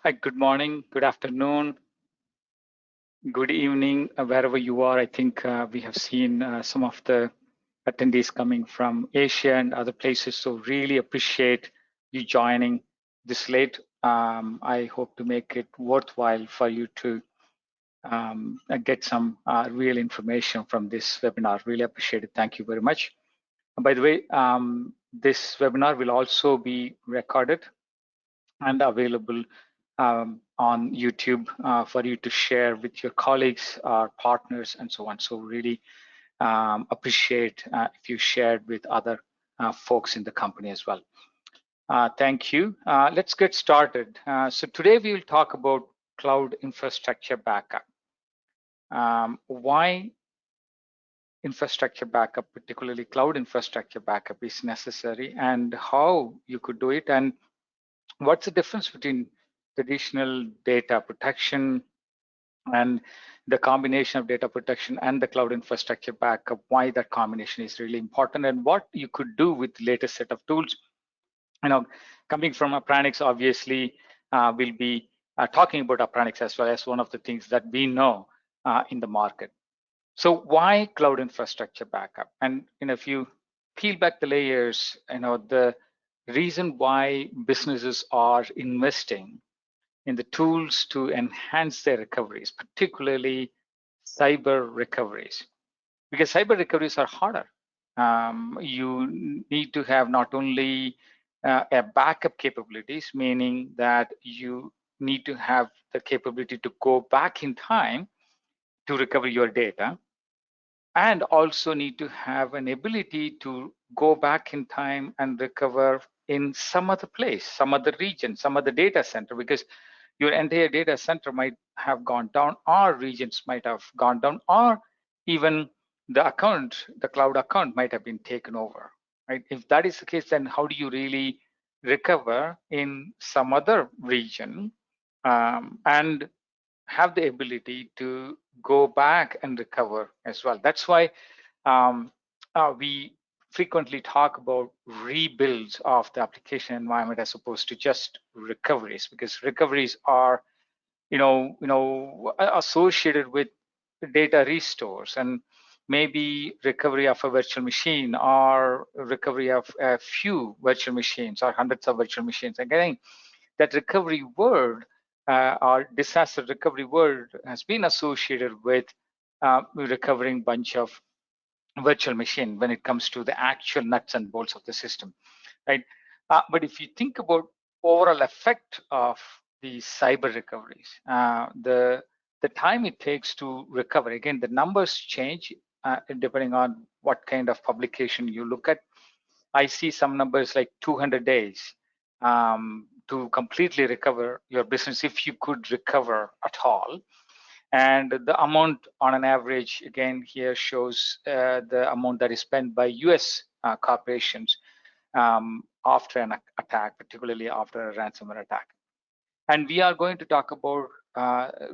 Hi, good morning, good afternoon, good evening, wherever you are. I think we have seen some of the attendees coming from Asia and other places. So really appreciate you joining this late. I hope to make it worthwhile for you to get some real information from this webinar. Really appreciate it. Thank you very much. By the way, this webinar will also be recorded and available on YouTube for you to share with your colleagues, partners, and so on. So really appreciate if you shared with other folks in the company as well. Thank you. Let's get started. So today we will talk about cloud infrastructure backup. Why infrastructure backup, particularly cloud infrastructure backup, is necessary, and how you could do it, and what's the difference between traditional data protection and the combination of data protection and the cloud infrastructure backup, why that combination is really important, and what you could do with the latest set of tools. Coming from Appranix, obviously, we'll be talking about Appranix as well as one of the things that we know in the market. So why cloud infrastructure backup? And if you peel back the layers, the reason why businesses are investing in the tools to enhance their recoveries, particularly cyber recoveries, because cyber recoveries are harder. You need to have not only a backup capabilities, meaning that you need to have the capability to go back in time to recover your data, and also need to have an ability to go back in time and recover in some other place, some other region, some other data center, because your entire data center might have gone down, or regions might have gone down, or even the account, the cloud account might have been taken over, right? If that is the case, then how do you really recover in some other region and have the ability to go back and recover as well? That's why we frequently talk about rebuilds of the application environment as opposed to just recoveries, because recoveries are associated with data restores, and maybe recovery of a virtual machine or recovery of a few virtual machines or hundreds of virtual machines. Again, that recovery word or disaster recovery word has been associated with recovering bunch of virtual machine when it comes to the actual nuts and bolts of the system, right? But if you think about overall effect of these cyber recoveries, the time it takes to recover, again, the numbers change depending on what kind of publication you look at. I see some numbers like 200 days to completely recover your business, if you could recover at all. And the amount on an average, again, here shows the amount that is spent by US corporations after an attack, particularly after a ransomware attack. And we are going to talk about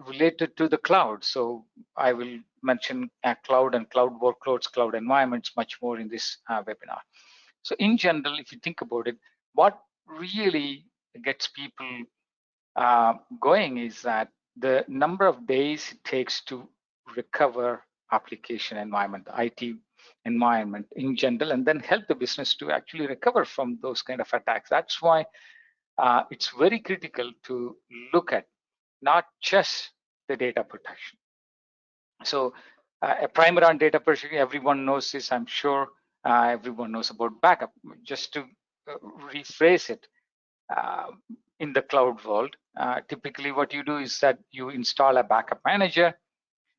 related to the cloud. So I will mention cloud and cloud workloads, cloud environments much more in this webinar. So in general, if you think about it, what really gets people going is that the number of days it takes to recover application environment, the IT environment in general, and then help the business to actually recover from those kind of attacks. That's why it's very critical to look at not just the data protection. So a primer on data protection, everyone knows this, I'm sure. Everyone knows about backup. Just to rephrase it, in the cloud world, typically what you do is that you install a backup manager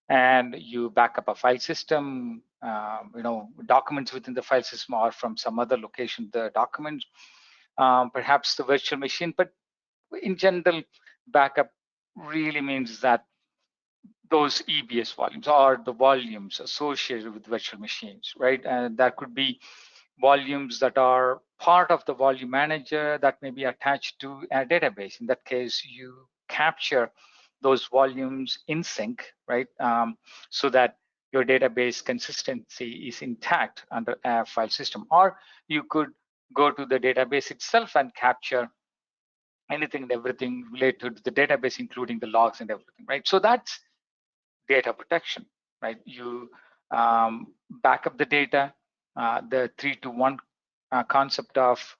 and you back up a file system, documents within the file system or from some other location, the documents, perhaps the virtual machine. But in general, backup really means that those EBS volumes are the volumes associated with virtual machines, right? And that could be volumes that are part of the volume manager that may be attached to a database. In that case, you capture those volumes in sync, right? So that your database consistency is intact under a file system. Or you could go to the database itself and capture anything and everything related to the database, including the logs and everything, right? So that's data protection, right? You back up the data, the 3-to-1 concept of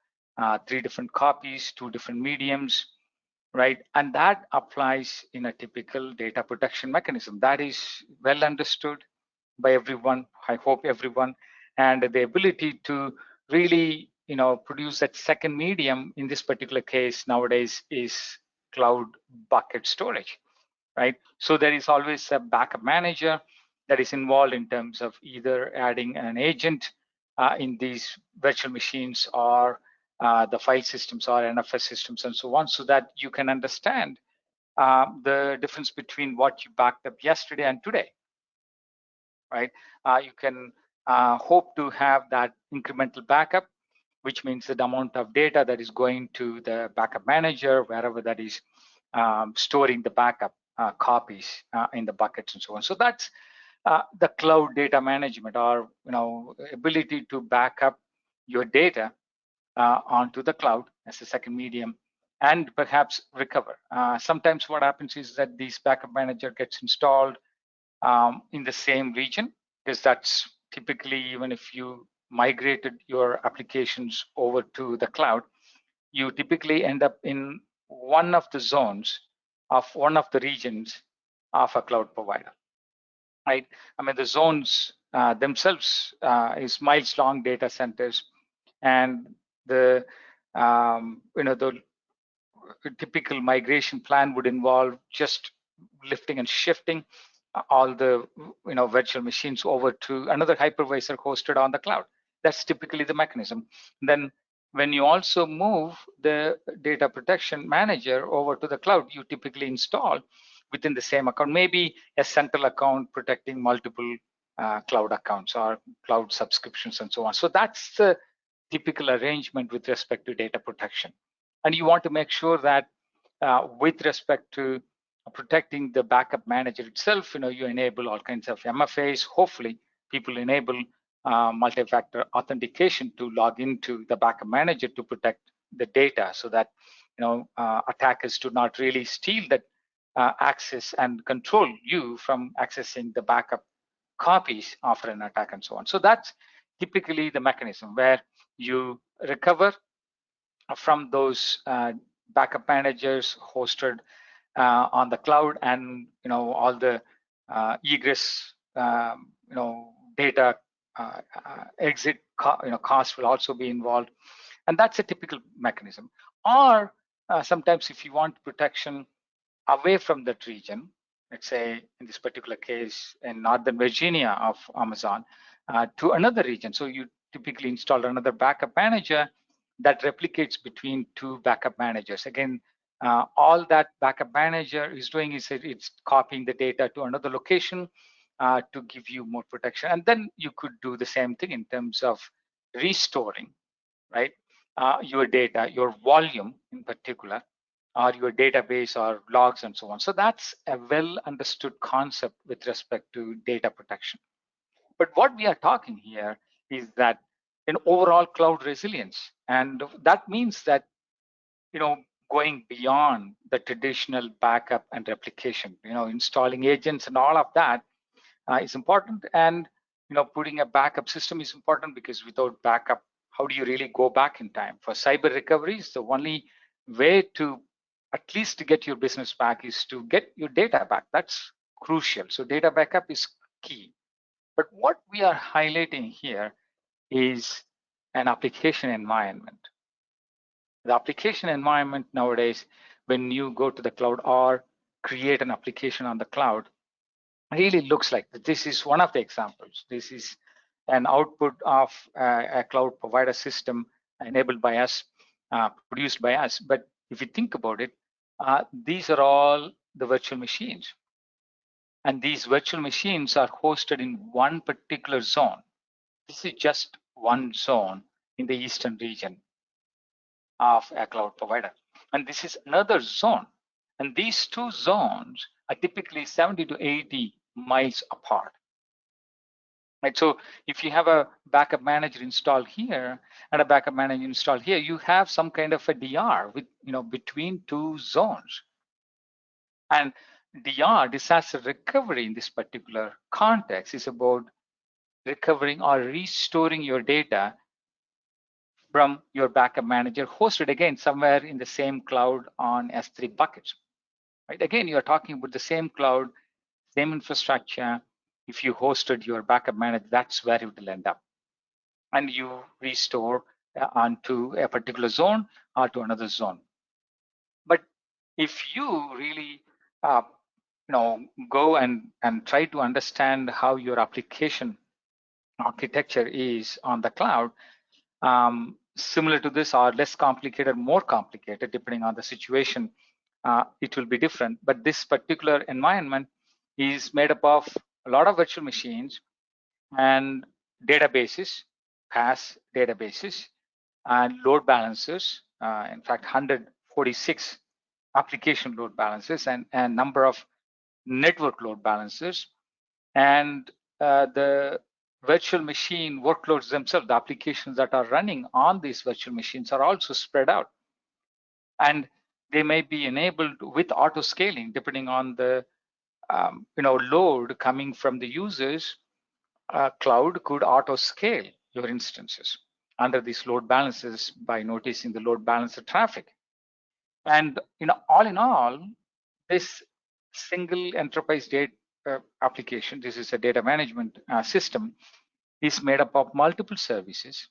3 different copies, 2 different mediums, right? And that applies in a typical data protection mechanism. That is well understood by everyone, I hope everyone, and the ability to really, produce that second medium in this particular case nowadays is cloud bucket storage, right? So there is always a backup manager that is involved in terms of either adding an agent in these virtual machines or the file systems or NFS systems and so on, so that you can understand the difference between what you backed up yesterday and today, right? You can hope to have that incremental backup, which means the amount of data that is going to the backup manager, wherever that is storing the backup copies in the buckets and so on. So that's the cloud data management, or ability to back up your data onto the cloud as a second medium, and perhaps recover. Sometimes what happens is that this backup manager gets installed in the same region, because that's typically, even if you migrated your applications over to the cloud, you typically end up in one of the zones of one of the regions of a cloud provider, right? I mean, the zones themselves is miles long data centers, and the the typical migration plan would involve just lifting and shifting all the virtual machines over to another hypervisor hosted on the cloud. That's typically the mechanism. Then when you also move the data protection manager over to the cloud, you typically install within the same account, maybe a central account protecting multiple cloud accounts or cloud subscriptions and so on. So that's the typical arrangement with respect to data protection. And you want to make sure that with respect to protecting the backup manager itself, you enable all kinds of MFAs. Hopefully, people enable multi-factor authentication to log into the backup manager to protect the data, so that attackers do not really steal that access and control you from accessing the backup copies after an attack and so on. So that's typically the mechanism where you recover from those backup managers hosted on the cloud, and all the egress data exit cost will also be involved, and that's a typical mechanism. Or sometimes if you want protection away from that region, let's say in this particular case in Northern Virginia of Amazon, to another region, so you typically install another backup manager that replicates between 2 backup managers. Again, all that backup manager is doing is it's copying the data to another location to give you more protection. And then you could do the same thing in terms of restoring, right? Your data, your volume in particular, or your database or logs and so on. So that's a well understood concept with respect to data protection. But what we are talking here is that an overall cloud resilience, and that means that going beyond the traditional backup and replication, installing agents and all of that is important. And putting a backup system is important, because without backup, how do you really go back in time? For cyber recoveries, the only way to at least to get your business back is to get your data back. That's crucial. So data backup is key. But what we are highlighting here is an application environment. The application environment nowadays, when you go to the cloud or create an application on the cloud, really looks like this is one of the examples. This is an output of a cloud provider system enabled by us, produced by us. But if you think about it, these are all the virtual machines. And these virtual machines are hosted in one particular zone. This is just one zone in the eastern region of a cloud provider. And this is another zone. And these 2 zones are typically 70 to 80 miles apart. right? So if you have a backup manager installed here and a backup manager installed here, you have some kind of a DR with, between two zones. And DR, disaster recovery, in this particular context, is about recovering or restoring your data from your backup manager hosted again somewhere in the same cloud on S3 buckets. Right? Again, you're talking about the same cloud, same infrastructure. If you hosted your backup manager, that's where it will end up. And you restore onto a particular zone or to another zone. But if you really go and try to understand how your application architecture is on the cloud, similar to this or less complicated, more complicated, depending on the situation, it will be different. But this particular environment is made up of a lot of virtual machines and databases, PaaS databases, and load balancers. In fact, 146 application load balancers and number of network load balancers, and the virtual machine workloads themselves, the applications that are running on these virtual machines are also spread out. And they may be enabled with auto scaling depending on the load coming from the users. Cloud could auto scale your instances under these load balances by noticing the load balancer traffic. And all in all, this single enterprise data application, this is a data management system, is made up of multiple services.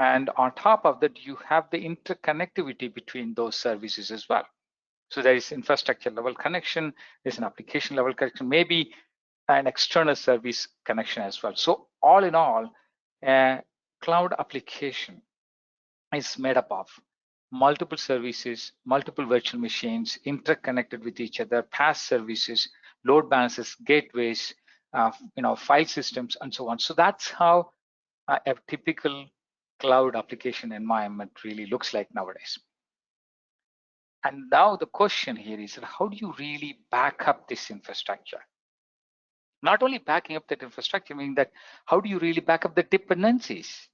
And on top of that, you have the interconnectivity between those services as well. So there is infrastructure level connection, there's an application level connection, maybe an external service connection as well. So all in all, a cloud application is made up of multiple services, multiple virtual machines interconnected with each other, PaaS services, load balancers, gateways, file systems, and so on. So that's how a typical cloud application environment really looks like nowadays. And now the question here is, how do you really back up this infrastructure? Not only backing up that infrastructure, meaning that how do you really back up the dependencies?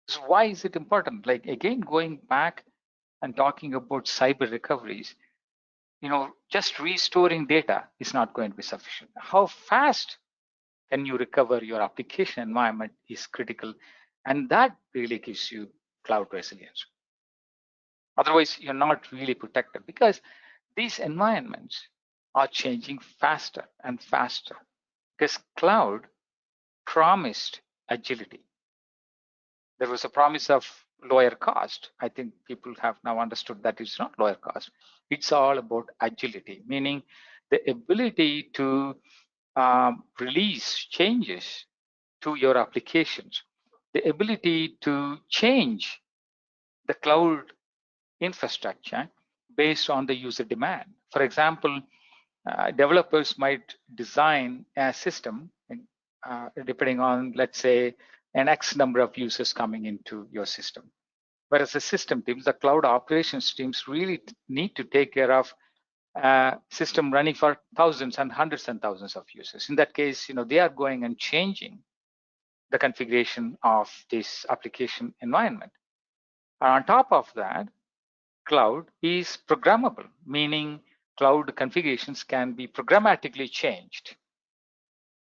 So why is it important? Like, again, going back and talking about cyber recoveries, just restoring data is not going to be sufficient. How fast can you recover your application environment is critical. And that really gives you cloud resilience. Otherwise, you're not really protected because these environments are changing faster and faster because cloud promised agility. There was a promise of lower cost. I think people have now understood that it's not lower cost. It's all about agility, meaning the ability to release changes to your applications, the ability to change the cloud infrastructure based on the user demand. For example, developers might design a system depending on, let's say, an X number of users coming into your system. Whereas the system teams, the cloud operations teams really need to take care of system running for thousands and hundreds and thousands of users. In that case, they are going and changing the configuration of this application environment. And on top of that, cloud is programmable, meaning cloud configurations can be programmatically changed.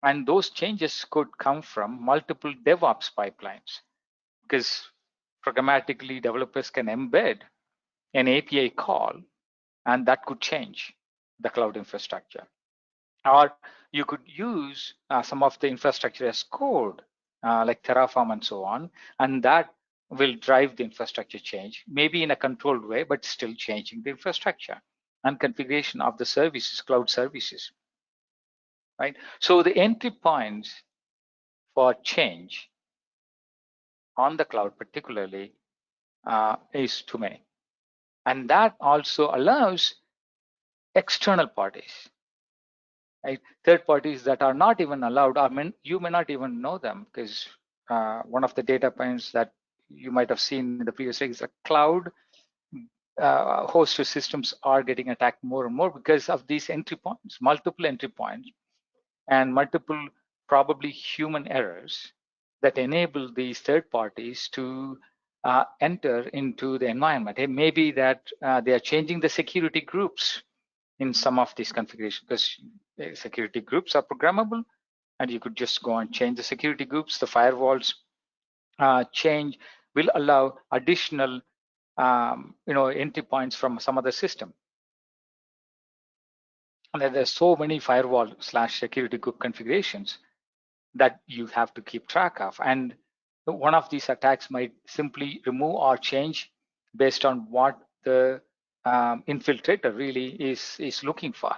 And those changes could come from multiple DevOps pipelines because programmatically developers can embed an API call and that could change the cloud infrastructure. Or you could use some of the infrastructure as code, like Terraform and so on, and that will drive the infrastructure change, maybe in a controlled way, but still changing the infrastructure and configuration of the services, cloud services, right? So the entry points for change on the cloud particularly is too many. And that also allows external parties, right? Third parties that are not even allowed, you may not even know them because one of the data points that you might have seen in the previous is that cloud hosted systems are getting attacked more and more because of these entry points, multiple entry points and multiple probably human errors that enable these third parties to enter into the environment. It may be that they are changing the security groups in some of these configurations, because security groups are programmable, and you could just go and change the security groups. The firewalls change will allow additional entry points from some other system. And then there's so many firewall / security group configurations that you have to keep track of. And one of these attacks might simply remove or change based on what the infiltrator really is looking for.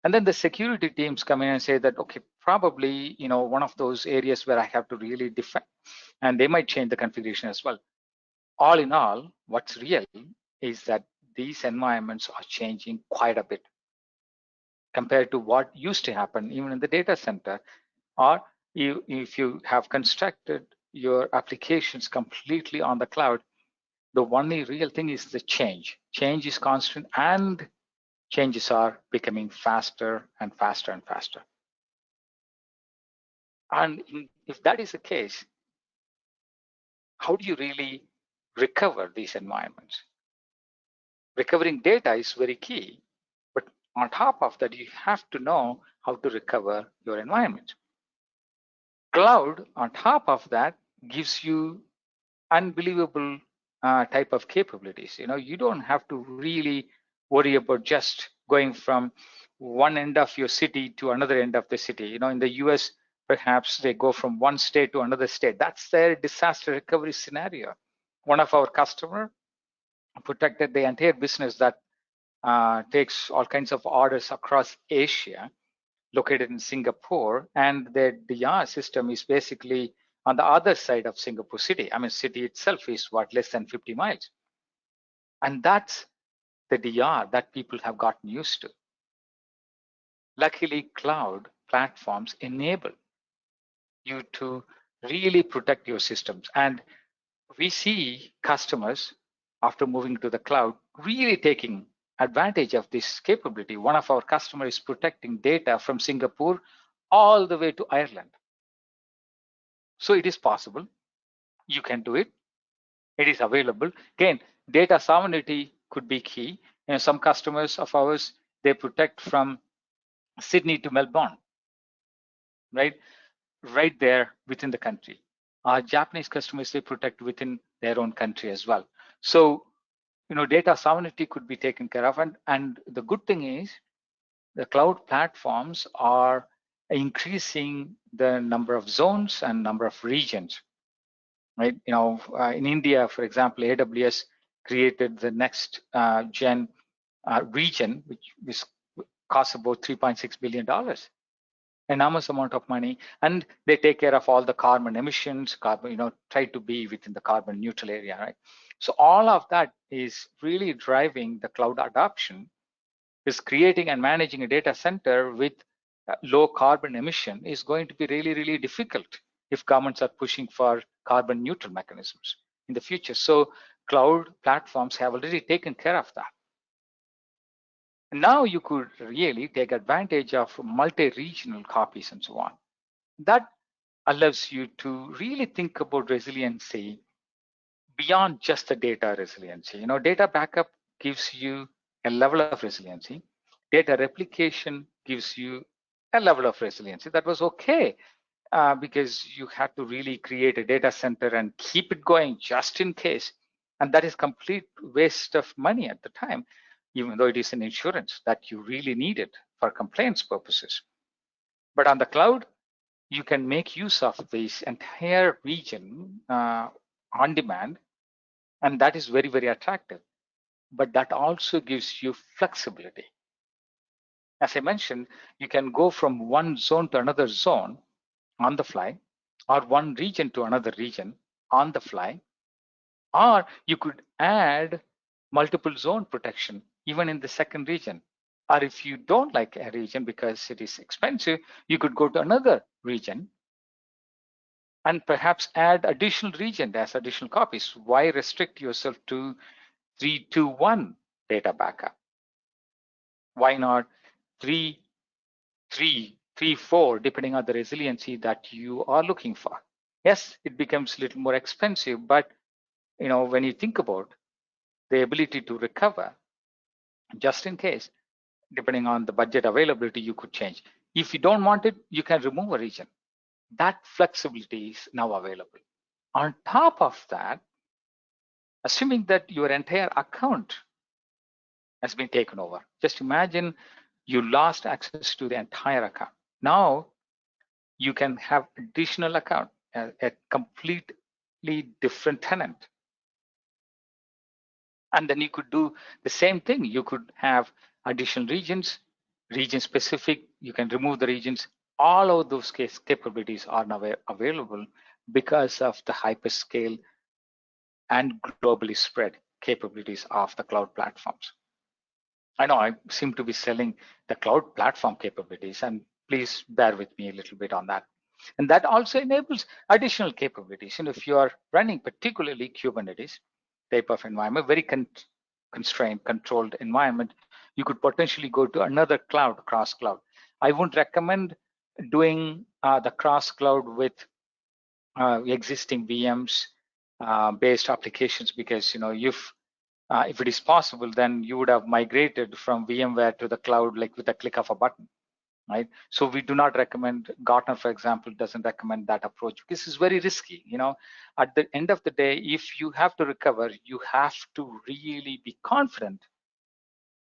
And then the security teams come in and say that, okay, probably, one of those areas where I have to really defend, and they might change the configuration as well. All in all, what's real is that these environments are changing quite a bit compared to what used to happen even in the data center. Or if you have constructed your applications completely on the cloud, the only real thing is the change. Change is constant, and changes are becoming faster and faster and faster. And if that is the case, how do you really recover these environments? Recovering data is very key, but on top of that, you have to know how to recover your environment. Cloud, on top of that, gives you unbelievable type of capabilities. You don't have to really worry about just going from one end of your city to another end of the city. In the US, perhaps they go from one state to another state. That's their disaster recovery scenario. One of our customer protected the entire business that takes all kinds of orders across Asia, located in Singapore, and their DR system is basically on the other side of Singapore city. I mean, city itself is less than 50 miles. And that's the DR that people have gotten used to. Luckily, cloud platforms enable you to really protect your systems. And we see customers, after moving to the cloud, really taking advantage of this capability. One of our customers is protecting data from Singapore all the way to Ireland. So it is possible. You can do it. It is available. Again, data sovereignty could be key. Some customers of ours, they protect from Sydney to Melbourne, right there within the country. Our Japanese customers, they protect within their own country as well. So, data sovereignty could be taken care of. And the good thing is the cloud platforms are increasing the number of zones and number of regions, right? In India, for example, AWS created the next gen region, which costs about $3.6 billion. Enormous amount of money, and they take care of all the carbon emissions, try to be within the carbon neutral area, right? So all of that is really driving the cloud adoption. Is creating and managing a data center with low carbon emission is going to be really, really difficult if governments are pushing for carbon neutral mechanisms in the future. So cloud platforms have already taken care of that. Now you could really take advantage of multi-regional copies and so on. That allows you to really think about resiliency beyond just the data resiliency. Data backup gives you a level of resiliency. Data replication gives you a level of resiliency. That was okay because you had to really create a data center and keep it going just in case. And that is complete waste of money at the time, even though it is an insurance that you really need it for compliance purposes. But on the cloud, you can make use of this entire region on demand, and that is very, very attractive. But that also gives you flexibility. As I mentioned, you can go from one zone to another zone on the fly, or one region to another region on the fly, or you could add multiple zone protection even in the second region. Or if you don't like a region because it is expensive, you could go to another region and perhaps add additional region as additional copies. Why restrict yourself to 3-2-1 data backup? Why not 3-3 3, 4, depending on the resiliency that you are looking for. Yes, it becomes a little more expensive, but when you think about the ability to recover, just in case, depending on the budget availability, you could change. If you don't want it, you can remove a region. That flexibility is now available. On top of that, assuming that your entire account has been taken over, just imagine you lost access to the entire account. Now you can have additional account, a completely different tenant. And then you could do the same thing. You could have additional regions, region specific. You can remove the regions. All of those capabilities are now available because of the hyperscale and globally spread capabilities of the cloud platforms. I know I seem to be selling the cloud platform capabilities, and please bear with me a little bit on that. And that also enables additional capabilities. And if you are running particularly Kubernetes type of environment, very constrained, controlled environment, you could potentially go to another cloud, cross cloud. I wouldn't recommend doing the cross cloud with existing VMs based applications, because if it is possible, then you would have migrated from VMware to the cloud like with a click of a button, right? So we do not recommend, Gartner, for example, doesn't recommend that approach because it's very risky. At the end of the day, if you have to recover, you have to really be confident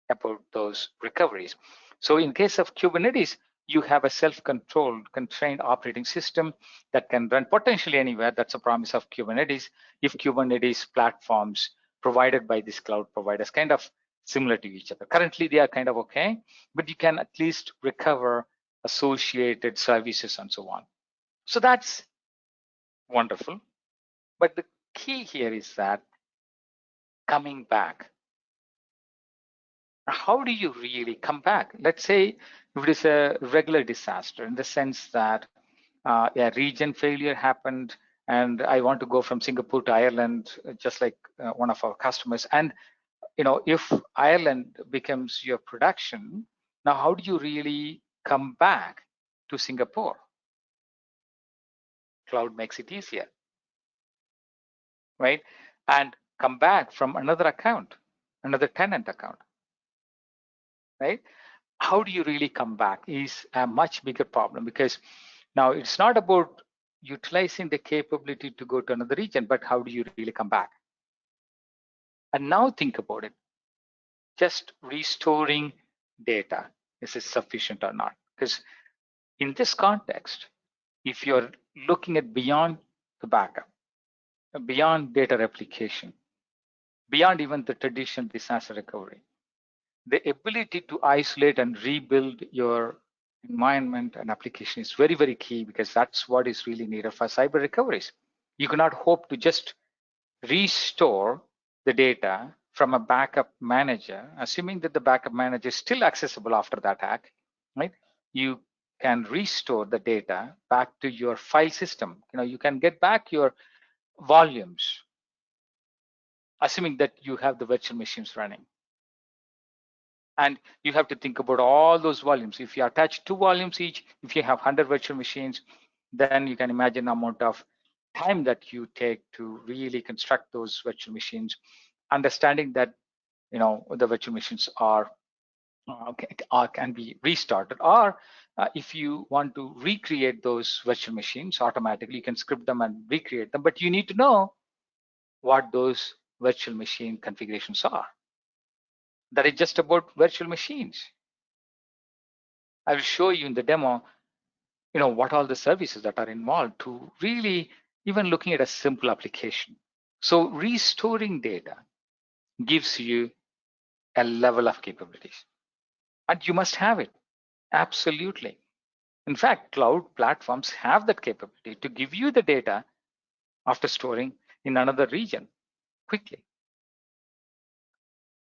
about those recoveries. So in case of Kubernetes, you have a self-controlled, constrained operating system that can run potentially anywhere. That's a promise of Kubernetes. If Kubernetes platforms provided by these cloud providers kind of similar to each other. Currently, they are kind of okay, but you can at least recover associated services and so on. So that's wonderful. But the key here is that coming back, how do you really come back? Let's say if it is a regular disaster in the sense that a region failure happened and I want to go from Singapore to Ireland, just like one of our customers. And if Ireland becomes your production, now how do you really come back to Singapore? Cloud makes it easier, right? And come back from another account, another tenant account, right? How do you really come back is a much bigger problem, because now it's not about utilizing the capability to go to another region, but how do you really come back? And now think about it. Just restoring data, is it sufficient or not? Because in this context, if you're looking at beyond the backup, beyond data replication, beyond even the traditional disaster recovery, the ability to isolate and rebuild your environment and application is very, very key, because that's what is really needed for cyber recoveries. You cannot hope to just restore the data from a backup manager, assuming that the backup manager is still accessible after the attack, right? You can restore the data back to your file system. You can get back your volumes, assuming that you have the virtual machines running. And you have to think about all those volumes. If you attach 2 volumes each, if you have 100 virtual machines, then you can imagine the amount of time that you take to really construct those virtual machines, understanding that the virtual machines can be restarted, or if you want to recreate those virtual machines automatically, you can script them and recreate them, but you need to know what those virtual machine configurations are. That is just about virtual machines. I will show you in the demo, what all the services that are involved to really even looking at a simple application. So restoring data gives you a level of capabilities, and you must have it. Absolutely. In fact, cloud platforms have that capability to give you the data after storing in another region quickly.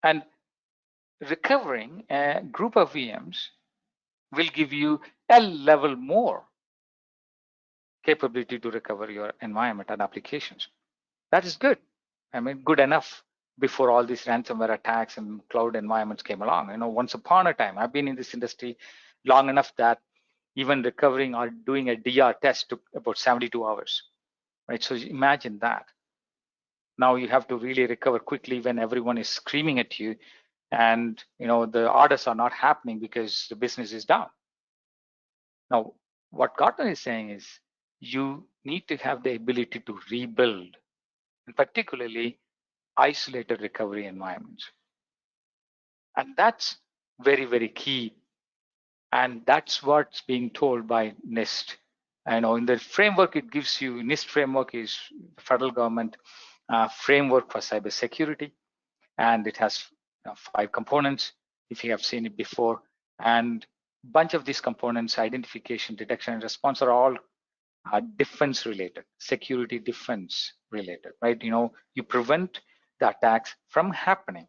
And recovering a group of VMs will give you a level more capability to recover your environment and applications. That is good. I mean, good enough before all these ransomware attacks and cloud environments came along. Once upon a time, I've been in this industry long enough that Even recovering or doing a DR test took about 72 hours, right? So imagine that. Now you have to really recover quickly when everyone is screaming at you, and the orders are not happening because the business is down. Now, what Gartner is saying is you need to have the ability to rebuild, and particularly isolated recovery environments. And that's very, very key. And that's what's being told by NIST. I know in the framework it gives you, NIST framework is the federal government framework for cybersecurity, and it has 5 components, if you have seen it before. And a bunch of these components, identification, detection, and response, are all defense related, security defense related, right? You prevent the attacks from happening,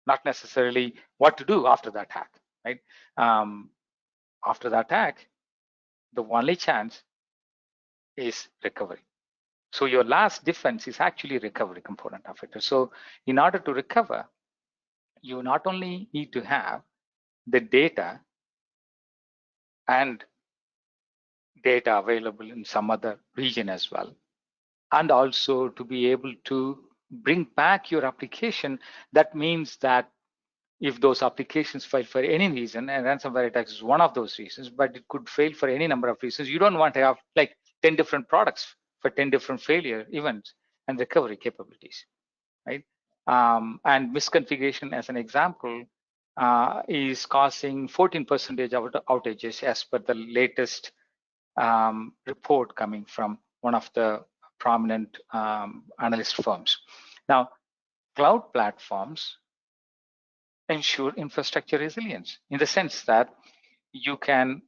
not necessarily what to do after the attack, right? After the attack, the only chance is recovery. So your last defense is actually recovery component of it. So in order to recover, you not only need to have the data and data available in some other region as well, and also to be able to bring back your application. That means that if those applications fail for any reason, and ransomware attacks is one of those reasons, but it could fail for any number of reasons, you don't want to have like 10 different products for 10 different failure events and recovery capabilities, right? And misconfiguration, as an example, is causing 14% of outages as per the latest report coming from one of the prominent analyst firms. Now, cloud platforms ensure infrastructure resilience in the sense that you can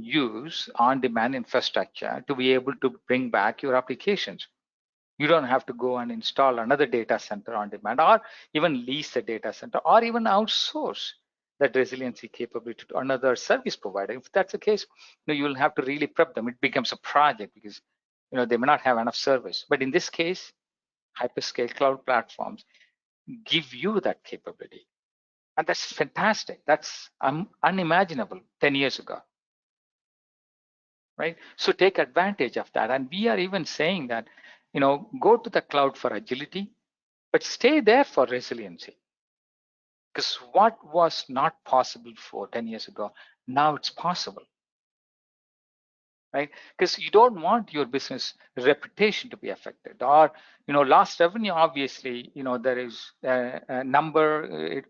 use on-demand infrastructure to be able to bring back your applications. You don't have to go and install another data center on demand, or even lease a data center, or even outsource that resiliency capability to another service provider. If that's the case, you'll have to really prep them. It becomes a project because they may not have enough service. But in this case, hyperscale cloud platforms give you that capability. And that's fantastic. That's unimaginable 10 years ago, right? So take advantage of that. And we are even saying that, go to the cloud for agility, but stay there for resiliency. Because what was not possible for 10 years ago, now it's possible, right? Because you don't want your business reputation to be affected, or lost revenue. Obviously, there is a number.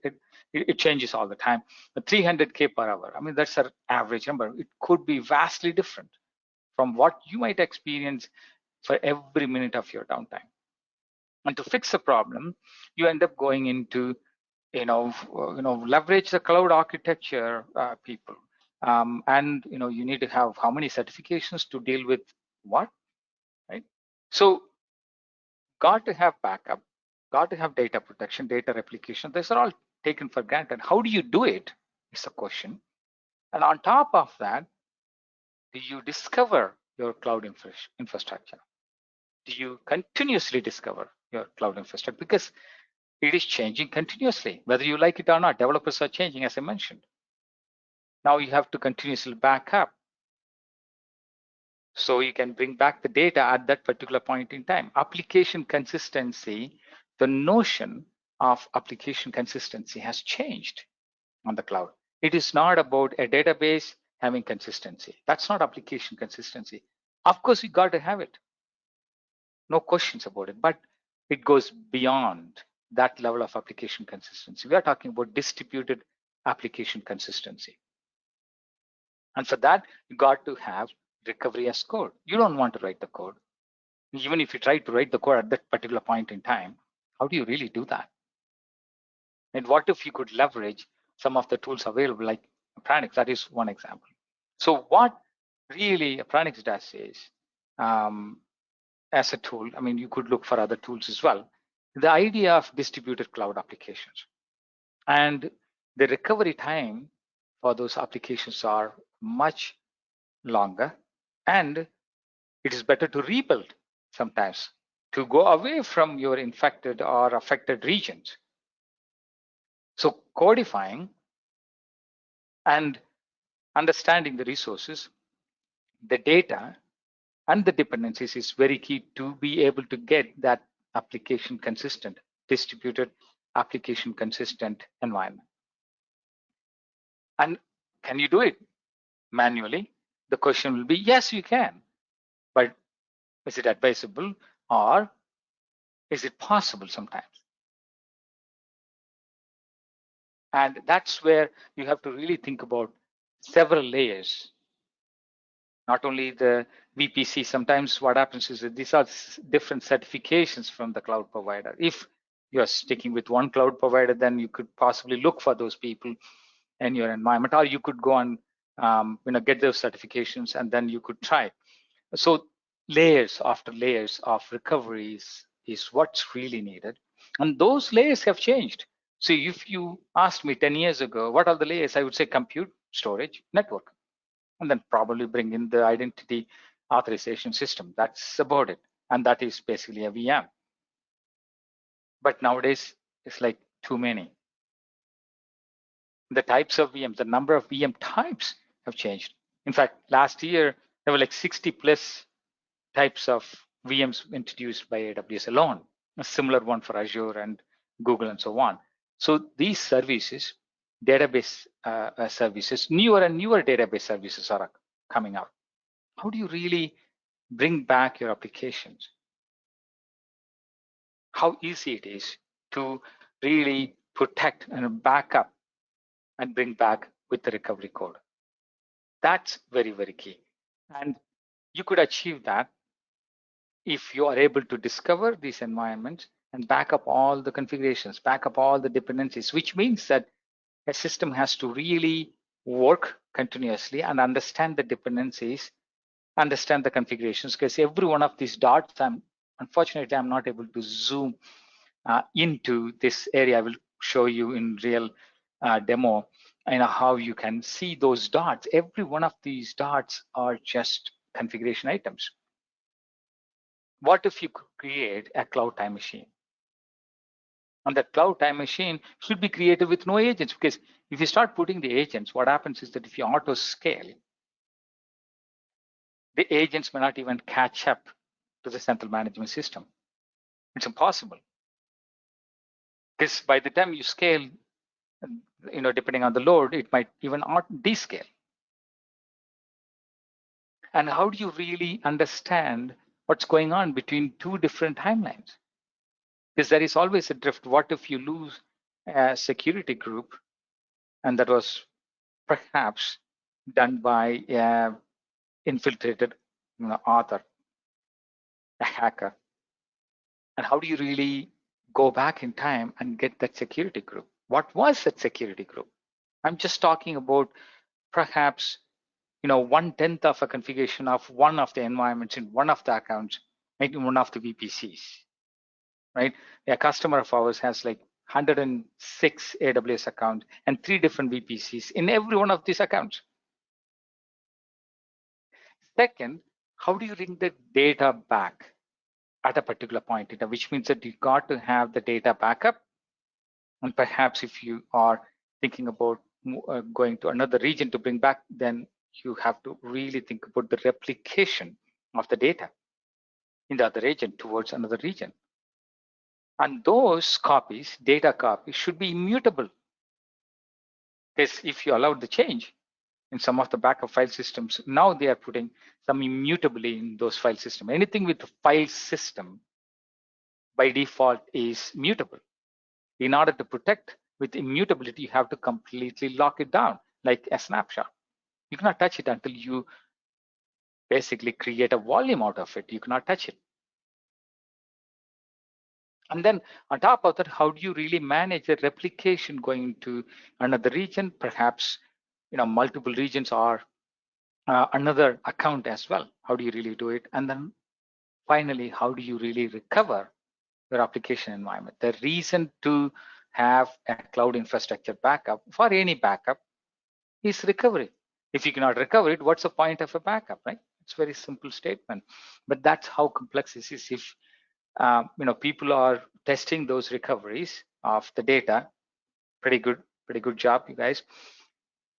It changes all the time. 300K per hour. I mean, that's an average number. It could be vastly different from what you might experience for every minute of your downtime. And to fix a problem, you end up going into leverage the cloud architecture, people. And you need to have how many certifications to deal with what, right? So got to have backup, got to have data protection, data replication. These are all taken for granted. How do you do it is the question. And on top of that, do you discover your cloud infrastructure? Do you continuously discover your cloud infrastructure? Because it is changing continuously, whether you like it or not. Developers are changing, as I mentioned. Now you have to continuously back up so you can bring back the data at that particular point in time. Application consistency, the notion of application consistency has changed on the cloud. It is not about a database having consistency. That's not application consistency. Of course, you got to have it. No questions about it, but it goes beyond that level of application consistency. We are talking about distributed application consistency. And for that, you got to have recovery as code. You don't want to write the code. Even if you try to write the code at that particular point in time, how do you really do that? And what if you could leverage some of the tools available, like Appranix? That is one example. So what really Appranix does is, as a tool, I mean, you could look for other tools as well. The idea of distributed cloud applications and the recovery time for those applications are much longer, and it is better to rebuild sometimes to go away from your infected or affected regions. So codifying and understanding the resources, the data, and the dependencies is very key to be able to get that application consistent, distributed application consistent environment. And can you do it manually? The question will be, yes, you can. But is it advisable, or is it possible sometimes? And that's where you have to really think about several layers. Not only the VPC, sometimes what happens is that these are different certifications from the cloud provider. If you're sticking with one cloud provider, then you could possibly look for those people in your environment, or you could go and get those certifications, and then you could try. So layers after layers of recoveries is what's really needed. And those layers have changed. So if you asked me 10 years ago, what are the layers? I would say compute, storage, network, and then probably bring in the identity authorization system. That's about it. And that is basically a VM. But nowadays, it's like too many. The types of VMs, the number of VM types have changed. In fact, last year, there were like 60 plus types of VMs introduced by AWS alone, a similar one for Azure and Google and so on. So these services, database services, newer and newer database services are coming out. How do you really bring back your applications? How easy it is to really protect and back up and bring back with the recovery code. That's very, very key. And you could achieve that if you are able to discover these environments and back up all the configurations, back up all the dependencies, which means that a system has to really work continuously and understand the dependencies, understand the configurations, because every one of these dots, unfortunately, I'm not able to zoom into this area. I will show you in real demo how you can see those dots. Every one of these dots are just configuration items. What if you could create a cloud time machine? And that cloud time machine should be created with no agents, because if you start putting the agents, what happens is that if you auto scale, the agents may not even catch up to the central management system. It's impossible. Because by the time you scale, depending on the load, it might even descale. And how do you really understand what's going on between two different timelines? Because there is always a drift. What if you lose a security group, and that was perhaps done by an infiltrated author, a hacker? And how do you really go back in time and get that security group? What was that security group? I'm just talking about perhaps 1/10 of a configuration of one of the environments in one of the accounts, maybe one of the VPCs, right? A customer of ours has like 106 AWS accounts and 3 different VPCs in every one of these accounts. Second, how do you bring the data back at a particular point in time, which means that you got to have the data backup. And perhaps if you are thinking about going to another region to bring back, then you have to really think about the replication of the data in the other region towards another region. And those copies, data copies, should be immutable. Because if you allow the change in some of the backup file systems, now they are putting some immutably in those file systems. Anything with the file system by default is mutable. In order to protect with immutability, you have to completely lock it down like a snapshot. You cannot touch it until you basically create a volume out of it. You cannot touch it. And then on top of that, how do you really manage the replication going to another region, perhaps multiple regions or another account as well? How do you really do it? And then finally, how do you really recover your application environment? The reason to have a cloud infrastructure backup for any backup is recovery. If you cannot recover it, what's the point of a backup, right? It's a very simple statement, but that's how complex this is. If people are testing those recoveries of the data, pretty good job, you guys.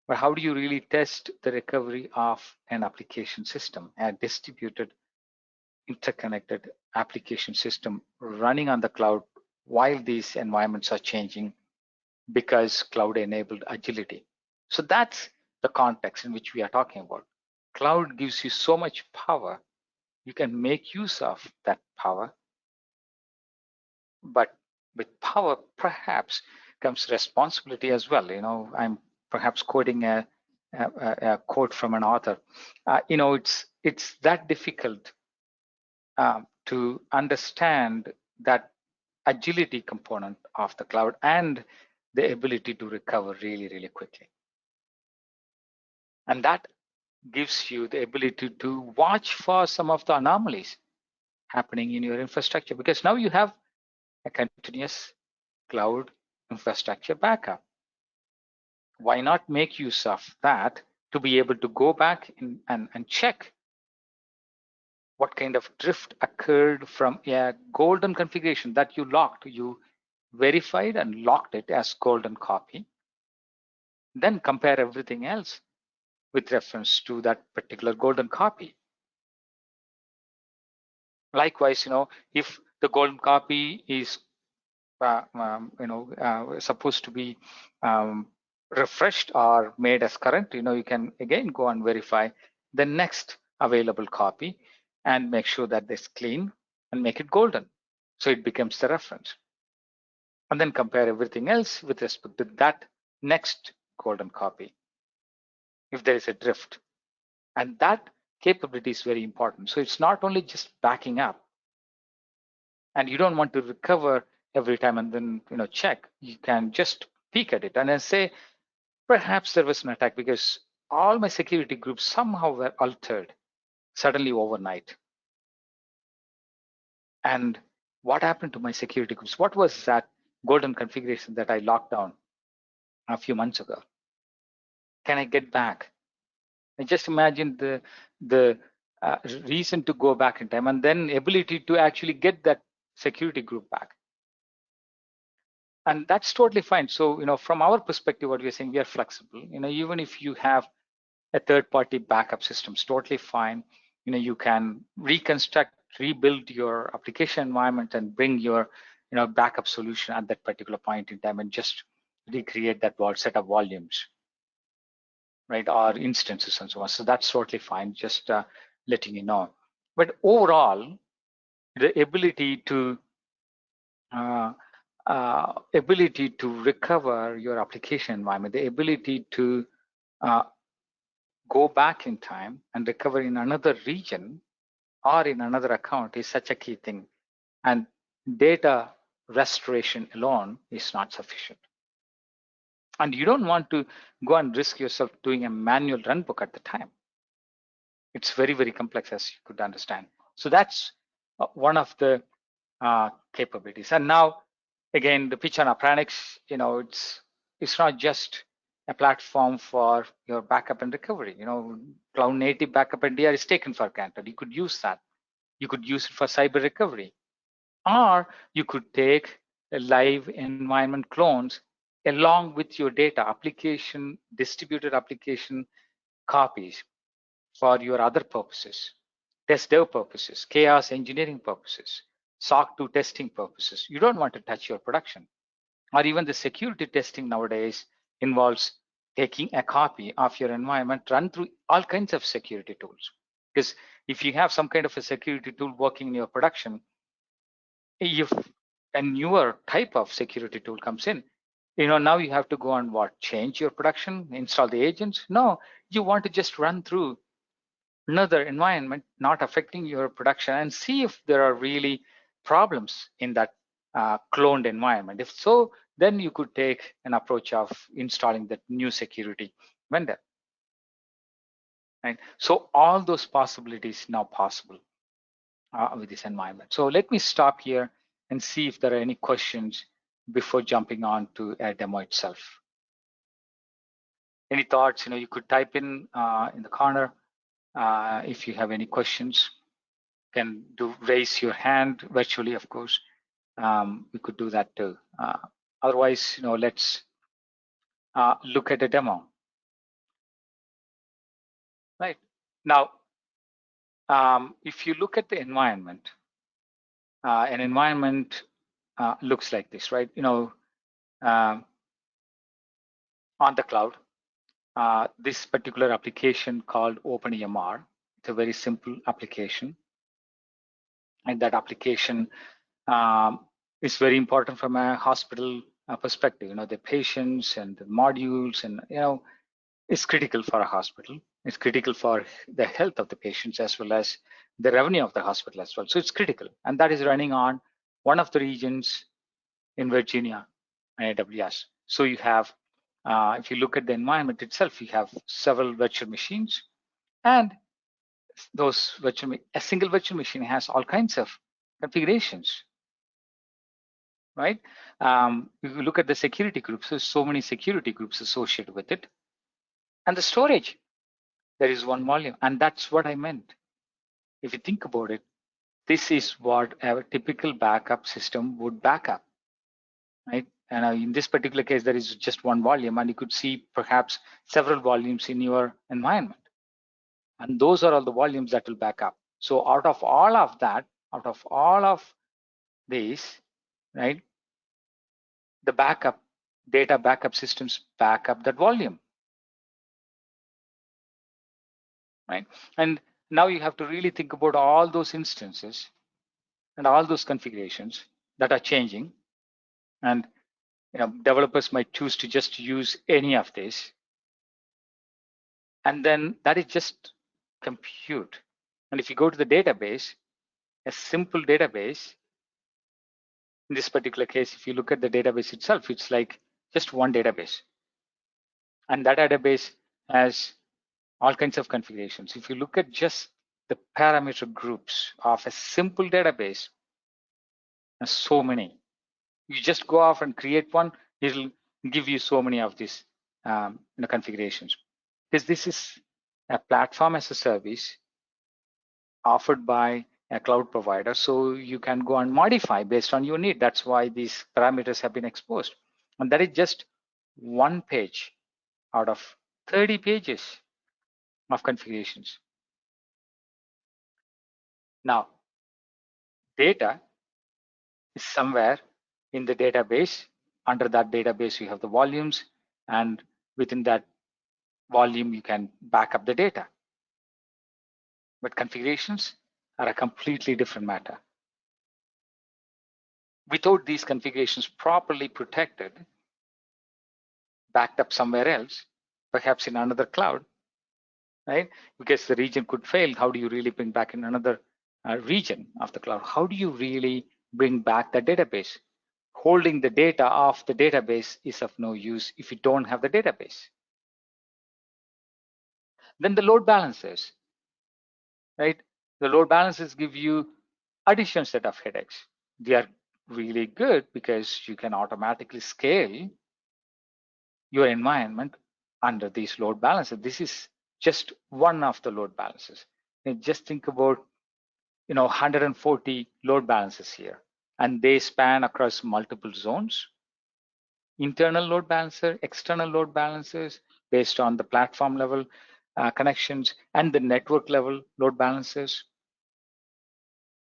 But how do you really test the recovery of an application system, a distributed, interconnected application system running on the cloud while these environments are changing because cloud enabled agility? So that's the context in which we are talking about. Cloud gives you so much power. You can make use of that power, but with power perhaps comes responsibility as well. I'm perhaps quoting a quote from an author. It's that difficult to understand that agility component of the cloud and the ability to recover really, really quickly. And that gives you the ability to watch for some of the anomalies happening in your infrastructure, because now you have a continuous cloud infrastructure backup. Why not make use of that to be able to go back and check what kind of drift occurred from a golden configuration that you locked? You verified and locked it as golden copy, then compare everything else with reference to that particular golden copy. Likewise, if the golden copy is supposed to be refreshed or made as current, you can again go and verify the next available copy and make sure that it's clean and make it golden, so it becomes the reference, and then compare everything else with respect to that next golden copy if there is a drift. And that capability is very important. So it's not only just backing up, and you don't want to recover every time and then check. You can just peek at it and then say, perhaps there was an attack because all my security groups somehow were altered suddenly overnight. And what happened to my security groups? What was that golden configuration that I locked down a few months ago? Can I get back? And just imagine the reason to go back in time, and then ability to actually get that security group back. And that's totally fine. So, from our perspective, what we're saying, we are flexible. Even if you have a third-party backup system, it's totally fine. You can reconstruct, rebuild your application environment and bring your, backup solution at that particular point in time and just recreate that set of volumes, right, or instances and so on. So that's totally fine. Just letting you know. But overall, the ability to recover your application environment, the ability to go back in time and recover in another region or in another account is such a key thing. And data restoration alone is not sufficient. And you don't want to go and risk yourself doing a manual runbook at the time. It's very, very complex, as you could understand. So that's one of the capabilities. And now, again, the pitch on Appranix, it's not just a platform for your backup and recovery. Cloud native backup and DR is taken for granted. You could use that. You could use it for cyber recovery, or you could take a live environment clones along with your data application, distributed application copies for your other purposes, test dev purposes, chaos engineering purposes, SOC 2 testing purposes. You don't want to touch your production. Or even the security testing nowadays involves taking a copy of your environment, run through all kinds of security tools. Because if you have some kind of a security tool working in your production, if a newer type of security tool comes in, now you have to go and change your production, install the agents. No, you want to just run through another environment, not affecting your production, and see if there are really problems in that cloned environment. If so, then you could take an approach of installing that new security vendor. Right? So all those possibilities now possible with this environment. So let me stop here and see if there are any questions before jumping on to a demo itself. Any thoughts? You could type in the corner if you have any questions. Can raise your hand virtually, of course. We could do that too. Otherwise, let's look at a demo. right? Now, if you look at the environment, an environment looks like this, right? Um, on the cloud, this particular application called OpenEMR, it's a very simple application, and that application um, is very important from a hospital perspective. The patients and the modules, and it's critical for a hospital. It's critical for the health of the patients as well as the revenue of the hospital as well. So it's critical, and that is running on one of the regions in Virginia and AWS. So you have, if you look at the environment itself, you have several virtual machines, and a single virtual machine has all kinds of configurations, right? If you look at the security groups, there's so many security groups associated with it, and the storage. There is one volume, and that's what I meant. If you think about it, this is what a typical backup system would back up, right? And in this particular case, there is just one volume, and you could see perhaps several volumes in your environment. And those are all the volumes that will back up. So out of all of that, out of all of these, right, the backup data backup systems back up that volume, right? And now you have to really think about all those instances and all those configurations that are changing. And developers might choose to just use any of these. And then that is just compute. And if you go to the database, a simple database, in this particular case, if you look at the database itself, it's like just one database. And that database has all kinds of configurations. If you look at just the parameter groups of a simple database, there's so many. You just go off and create one, it'll give you so many of these configurations. Because this is a platform as a service offered by a cloud provider, so you can go and modify based on your need. That's why these parameters have been exposed. And that is just one page out of 30 pages of configurations. Now, data is somewhere in the database. Under that database, you have the volumes, and within that volume, you can back up the data. But configurations are a completely different matter. Without these configurations properly protected, backed up somewhere else, perhaps in another cloud, right? Because the region could fail. How do you really bring back in another region of the cloud? How do you really bring back the database? Holding the data off the database is of no use if you don't have the database. Then the load balancers, right? The load balancers give you additional set of headaches. They are really good because you can automatically scale your environment under these load balancers. This is just one of the load balancers. And just think about 140 load balancers here, and they span across multiple zones. Internal load balancer, external load balancers based on the platform level connections, and the network level load balancers.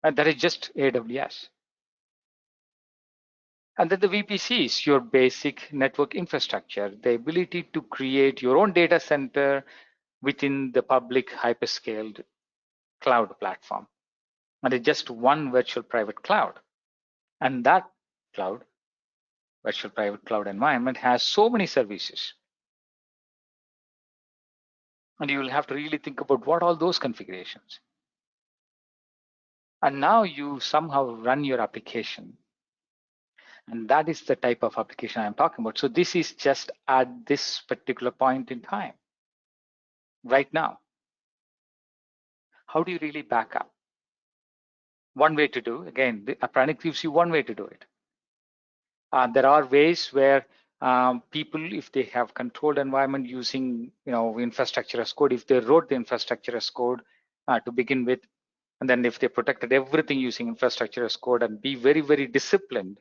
And that is just AWS. And then the VPCs, your basic network infrastructure, the ability to create your own data center within the public hyperscaled cloud platform. And it's just one virtual private cloud. And that cloud, virtual private cloud environment, has so many services. And you will have to really think about what all those configurations. And now you somehow run your application. And that is the type of application I'm talking about. So this is just at this particular point in time, right now. How do you really back up? One way to do, again, Apranic gives you one way to do it. There are ways where people, if they have controlled environment using infrastructure as code, if they wrote the infrastructure as code to begin with, and then if they protected everything using infrastructure as code and be very, very disciplined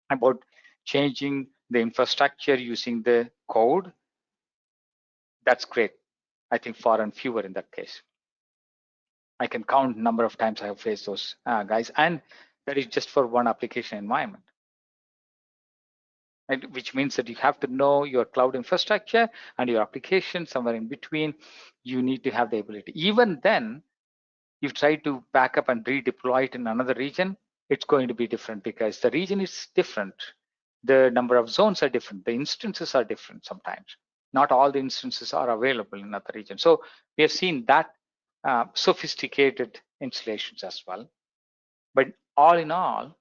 about changing the infrastructure using the code, that's great. I think far and fewer in that case. I can count number of times I have faced those guys, and that is just for one application environment. And which means that you have to know your cloud infrastructure and your application somewhere in between. You need to have the ability. Even then, you try to back up and redeploy it in another region, it's going to be different because the region is different. The number of zones are different. The instances are different sometimes. Not all the instances are available in other regions. So we have seen that sophisticated installations as well. But all in all,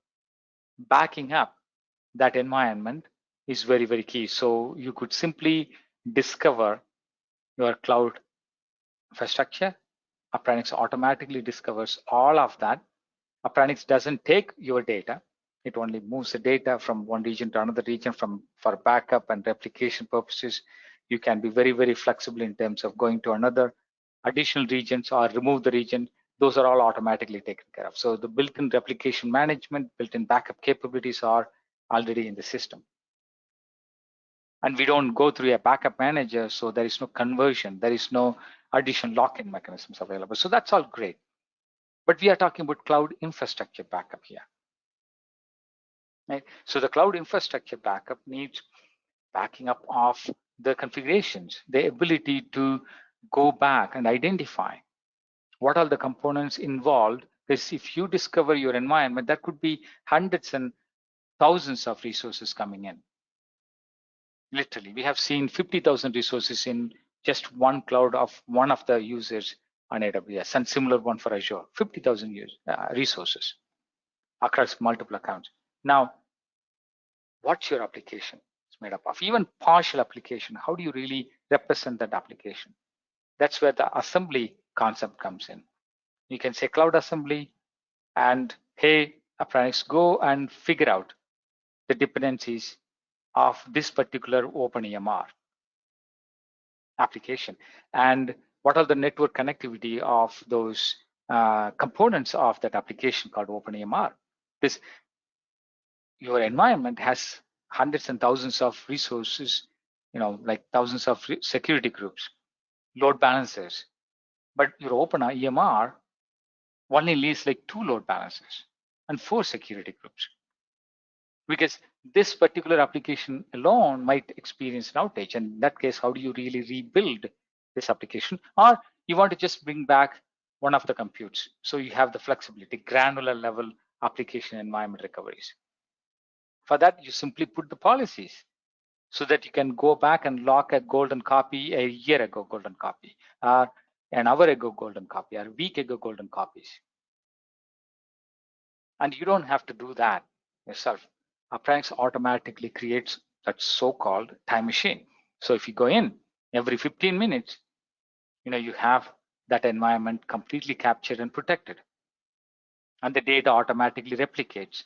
backing up that environment is very, very key. So you could simply discover your cloud infrastructure. Appranix automatically discovers all of that. Appranix doesn't take your data. It only moves the data from one region to another region for backup and replication purposes. You can be very, very flexible in terms of going to another additional regions or remove the region. Those are all automatically taken care of. So the built-in replication management, built-in backup capabilities are already in the system. And we don't go through a backup manager, so there is no conversion. There is no additional lock-in mechanisms available. So that's all great. But we are talking about cloud infrastructure backup here. Right? So the cloud infrastructure backup needs backing up of the configurations, the ability to go back and identify what are the components involved. Because if you discover your environment, that could be hundreds and thousands of resources coming in. Literally, we have seen 50,000 resources in just one cloud of one of the users on AWS, and similar one for Azure, 50,000 resources across multiple accounts. Now, what's your application is made up of? Even partial application, how do you really represent that application? That's where the assembly concept comes in. You can say cloud assembly and, hey, Appranix, go and figure out the dependencies of this particular OpenEMR application, and what are the network connectivity of those components of that application called OpenEMR. This, your environment has hundreds and thousands of resources, like thousands of security groups, load balancers, but your OpenEMR only leaves like 2 load balancers and 4 security groups. Because this particular application alone might experience an outage. And in that case, how do you really rebuild this application? Or you want to just bring back one of the computes. So you have the flexibility, granular level application environment recoveries. For that, you simply put the policies so that you can go back and lock a golden copy a year ago golden copy, or an hour ago golden copy, or a week ago golden copies. And you don't have to do that yourself. Appranix automatically creates that so-called time machine. So if you go in every 15 minutes, you have that environment completely captured and protected. And the data automatically replicates.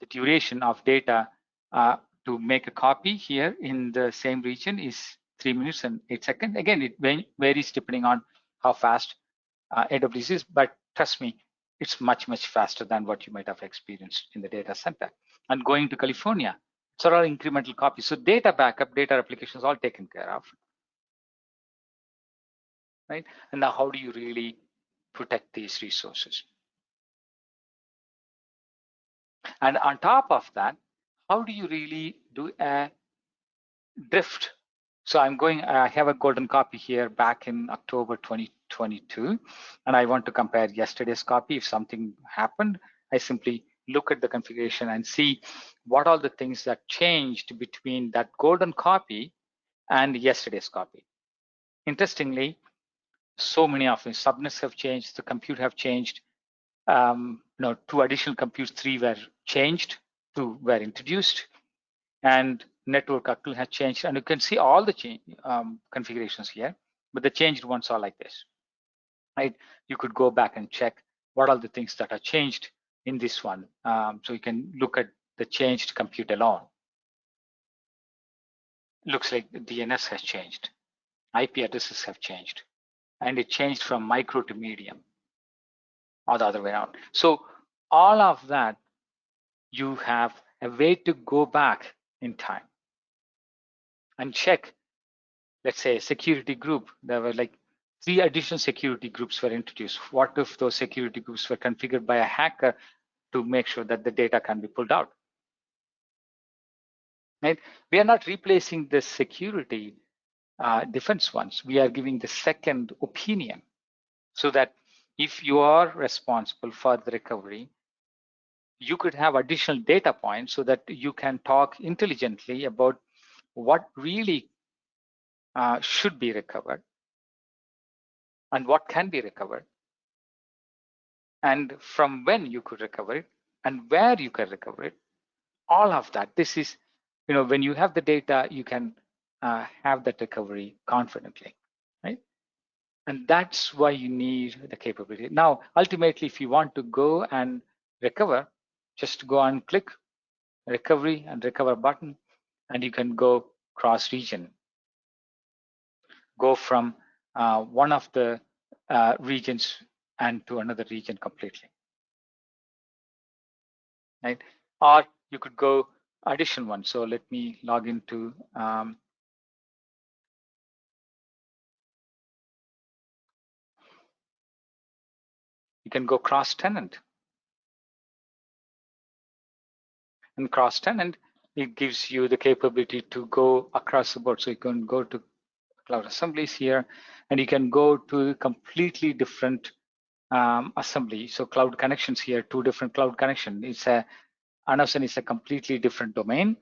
The duration of data to make a copy here in the same region is 3 minutes and 8 seconds. Again, it varies depending on how fast AWS is, but trust me, it's much, much faster than what you might have experienced in the data center. And going to California, it's all incremental copies. So data backup, data replication is all taken care of, right? And now how do you really protect these resources? And on top of that, how do you really do a drift? So I have a golden copy here back in October 2022, and I want to compare yesterday's copy. If something happened, I simply look at the configuration and see what are the things that changed between that golden copy and yesterday's copy. Interestingly, so many of the subnets have changed, the compute have changed. 2 additional computes, 3 were changed, 2 were introduced, and network actually has changed. And you can see all the configurations here, but the changed ones are like this, right? You could go back and check what are the things that are changed in this one. So you can look at the changed compute alone. Looks like the DNS has changed, IP addresses have changed, and it changed from micro to medium, or the other way around. So all of that, you have a way to go back in time and check, let's say, a security group. There were like 3 additional security groups were introduced. What if those security groups were configured by a hacker to make sure that the data can be pulled out? Right? We are not replacing the security defense ones. We are giving the second opinion so that if you are responsible for the recovery, you could have additional data points so that you can talk intelligently about what really should be recovered and what can be recovered and from when you could recover it and where you can recover it. All of that. This is, when you have the data, you can have that recovery confidently, right? And that's why you need the capability. Now, ultimately, if you want to go and recover, just go and click recovery and recover button, and you can go cross region, go from one of the regions and to another region completely, right? Or you could go additional one. So let me log into you can go cross tenant. And cross tenant, it gives you the capability to go across the board. So you can go to cloud assemblies here, and you can go to completely different assembly. So cloud connections here, 2 different cloud connection. It's a Anderson is a completely different domain,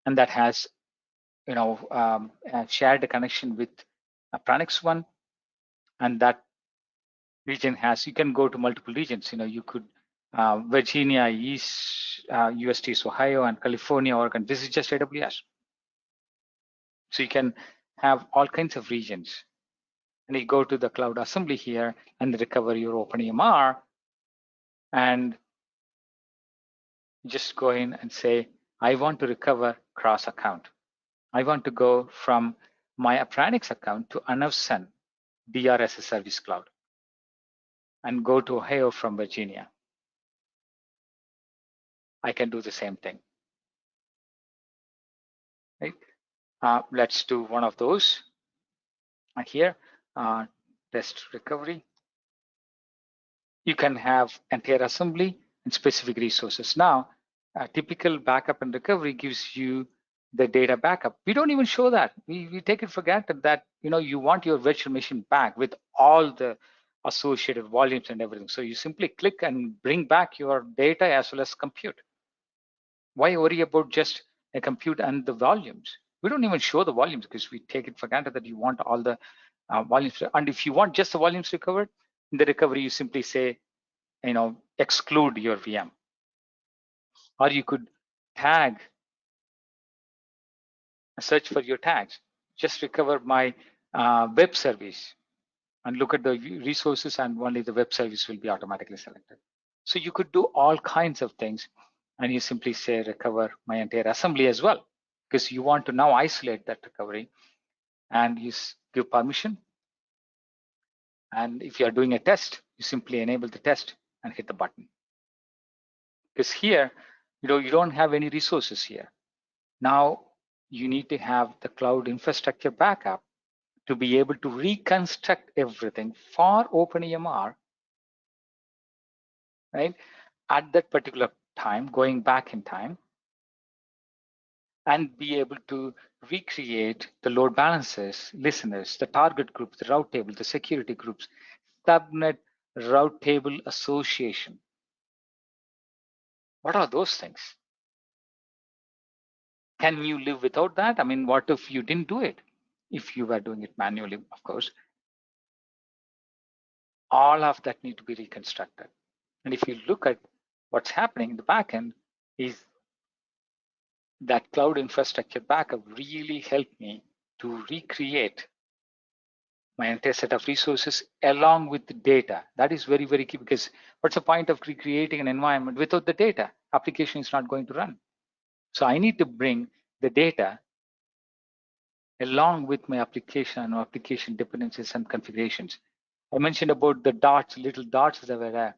and that has shared a connection with Pranix one, and that region has, you can go to multiple regions. You could Virginia, East, UST is Ohio, and California, Oregon. This is just AWS. So you can have all kinds of regions. And you go to the cloud assembly here and recover your OpenEMR, and just go in and say, I want to recover cross account. I want to go from my Appranix account to Anavsen DRS Service Cloud and go to Ohio from Virginia. I can do the same thing. Right? Let's do one of those here. Test recovery. You can have entire assembly and specific resources. Now, a typical backup and recovery gives you the data backup. We don't even show that. We take it for granted that you want your virtual machine back with all the associated volumes and everything. So you simply click and bring back your data as well as compute. Why worry about just a compute and the volumes? We don't even show the volumes because we take it for granted that you want all the volumes. And if you want just the volumes recovered, in the recovery, you simply say, exclude your VM. Or you could tag, search for your tags, just recover my web service and look at the resources, and only the web service will be automatically selected. So you could do all kinds of things, and you simply say recover my entire assembly as well, because you want to now isolate that recovery, and you give permission. And if you are doing a test, you simply enable the test and hit the button. Because here, you don't have any resources here. Now you need to have the cloud infrastructure backup to be able to reconstruct everything for OpenEMR, right? At that particular time, going back in time, and be able to recreate the load balancers, listeners, the target groups, the route table, the security groups, subnet route table association. What are those things? Can you live without that? I mean, what if you didn't do it? If you were doing it manually, of course. All of that need to be reconstructed. And if you look at what's happening in the backend, is that cloud infrastructure backup really helped me to recreate my entire set of resources along with the data. That is very, very key, because what's the point of recreating an environment without the data? Application is not going to run. So I need to bring the data along with my application and application dependencies and configurations. I mentioned about the dots, little dots that were there.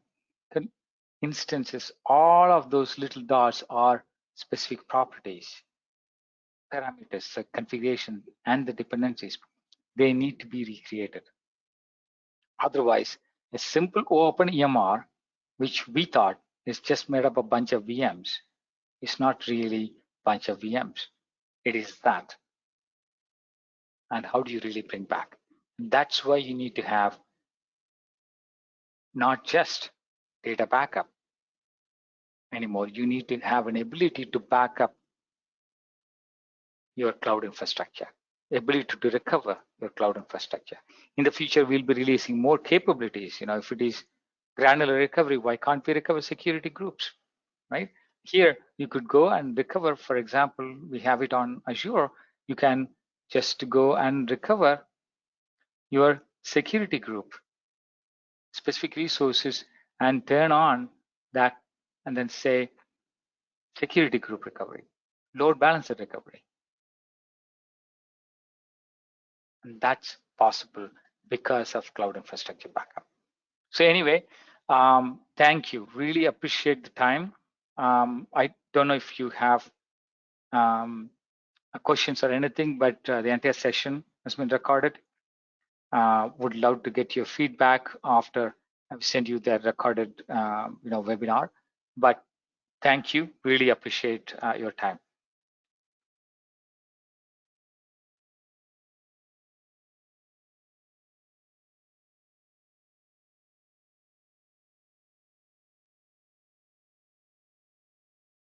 Instances, all of those little dots are specific properties, parameters, the configuration, and the dependencies. they need to be recreated. Otherwise, a simple open EMR, which we thought is just made up a bunch of VMs, is not really a bunch of VMs. It is that. And how do you really bring back? That's why you need to have not just data backup anymore. You need to have an ability to back up your cloud infrastructure, the ability to recover your cloud infrastructure. In the future, we'll be releasing more capabilities. If it is granular recovery, why can't we recover security groups, right? Here, you could go and recover, for example, we have it on Azure. You can just go and recover your security group, specific resources, and turn on that and then say security group recovery, load balancer recovery. And that's possible because of cloud infrastructure backup. So anyway, thank you. Really appreciate the time. I don't know if you have questions or anything, but the entire session has been recorded. Would love to get your feedback after I've sent you the recorded webinar. But thank you. Really appreciate your time.